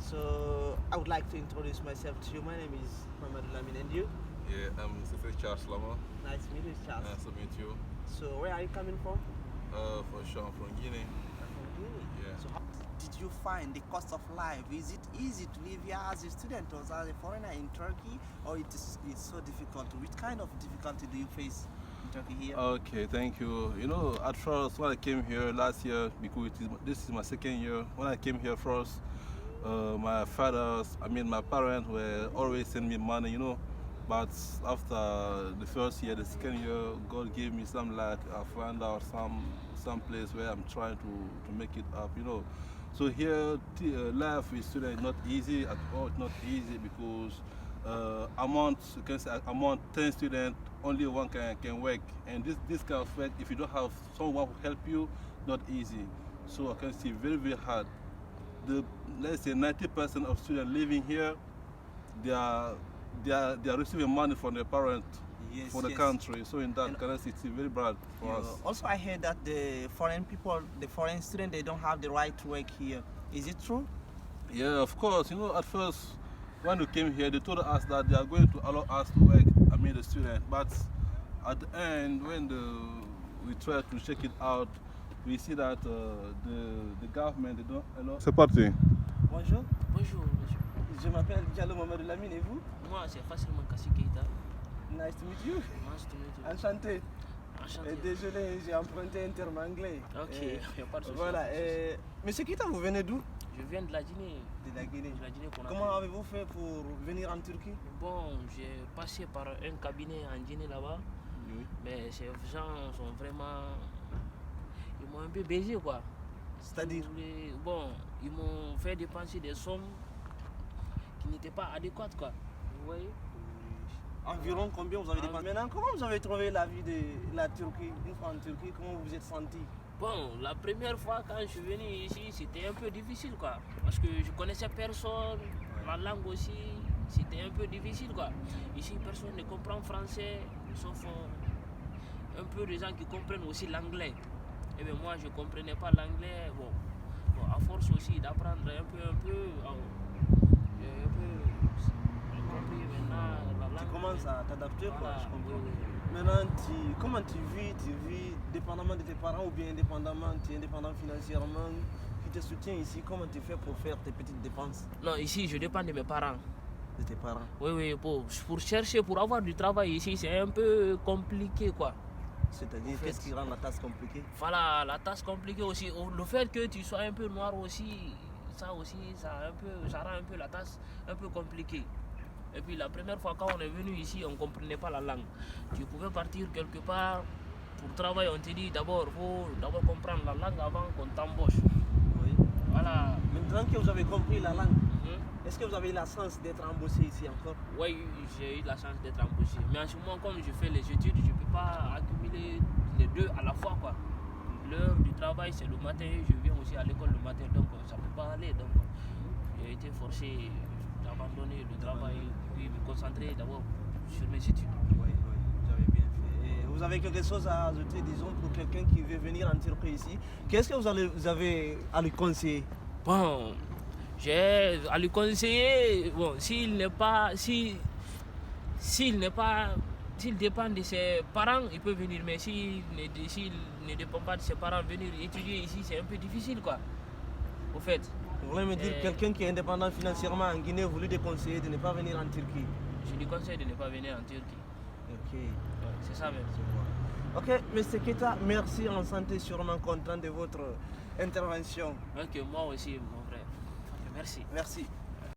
So I would like to introduce myself to you. My name is Mohamed Lamine, and you? Yeah, this is Charles Lama. Nice to meet you, Charles. Nice to meet you. So where are you coming from? For sure, I'm from Guinea. From Guinea. Yeah. So how did you find the cost of life? Is it easy to live here as a student or as a foreigner in Turkey, or it's so difficult? Which kind of difficulty do you face in Turkey here? Okay, thank you. You know, at first when I came here last year, because this is my second year, when I came here first, my parents were always sending me money, you know. But after the first year, the second year, God gave me some luck. I found out some place where I'm trying to make it up, you know. So here, life with students is not easy at all. It's not easy because among 10 students, only one can work. And this kind of work, if you don't have someone who help you, not easy. So I can see very, very hard. Let's say 90% of students living here, they are receiving money from their parents for the country. So in that kind it's very bad for us. Also, I heard that the foreign students, they don't have the right to work here. Is it true? Yeah, of course. You know, at first, when we came here, they told us that they are going to allow us to work, the student. But at the end, when we try to check it out, we see that the government, they don't allow. C'est parti. Bonjour. Bonjour, monsieur. Je m'appelle Diallo Mamadou Lamine, et vous? Moi, c'est facilement Kassi Keita. Nice to meet you. Nice to meet you. Enchanté. Enchanté. Désolé, j'ai emprunté un terme anglais. Ok, il n'y a pas de souci. Voilà. Monsieur Keita, vous venez d'où? Je viens de la Guinée. De la Guinée. De la Guinée Comment avez-vous fait pour venir en Turquie? Bon, j'ai passé par un cabinet en Guinée là-bas. Oui. Mais ces gens sont vraiment. Ils m'ont un peu baisé quoi. C'est-à-dire? Bon, ils m'ont fait dépenser des sommes qui n'étaient pas adéquates quoi. Vous voyez? Environ combien vous avez dépensé? Maintenant, comment vous avez trouvé la vie de la Turquie? Une fois en Turquie, comment vous vous êtes senti? Bon, la première fois quand je suis venu ici, c'était un peu difficile quoi. Parce que je connaissais personne, la langue aussi, c'était un peu difficile quoi. Ici, personne ne comprend français, sauf un peu des gens qui comprennent aussi l'anglais. Et bien moi, je ne comprenais pas l'anglais. Bon, à force aussi d'apprendre un peu, j'ai un peu compris maintenant la langue. Tu commences à t'adapter quoi, Voilà, je comprends. oui. Maintenant, comment tu vis dépendamment de tes parents ou bien indépendamment, tu es indépendant financièrement, qui te soutient ici, comment tu fais pour faire tes petites dépenses? Non, ici, je dépends de mes parents. De tes parents? Oui, pour chercher, pour avoir du travail ici, c'est un peu compliqué quoi. C'est-à-dire, qu'est-ce qui rend la tâche compliquée? Voilà, la tâche compliquée aussi. Le fait que tu sois un peu noir aussi, ça rend un peu la tâche un peu compliquée. Et puis la première fois quand on est venu ici, on ne comprenait pas la langue. Tu pouvais partir quelque part pour travailler, on te dit d'abord, il faut d'abord comprendre la langue avant qu'on t'embauche. Oui. Voilà. Maintenant que vous avez compris la langue, est-ce que vous avez eu la chance d'être embauché ici encore? Oui, j'ai eu la chance d'être embauché. Mais en ce moment, comme je fais les études, je ne peux pas accumuler les deux à la fois quoi. L'heure du travail, c'est le matin, je viens aussi à l'école le matin, donc ça ne peut pas aller. Donc j'ai été forcé d'abandonner le travail, puis me concentrer d'abord sur mes études. Oui, vous avez bien fait. Et vous avez quelque chose à ajouter, disons, pour quelqu'un qui veut venir en Turquie ici? Qu'est-ce que vous avez à lui conseiller? Bon, j'ai à lui conseiller, bon, s'il dépend de ses parents, il peut venir, mais s'il ne dépend pas de ses parents, venir étudier ici, c'est un peu difficile quoi. Au fait. Vous voulez me dire quelqu'un qui est indépendant financièrement en Guinée, vous lui déconseillez de ne pas venir en Turquie? Je lui conseille de ne pas venir en Turquie. Ok. Ouais, c'est ça même. Ok, M. Keita, merci, on s'était sûrement content de votre intervention. Ok, moi aussi, mon frère. Ok, merci. Merci.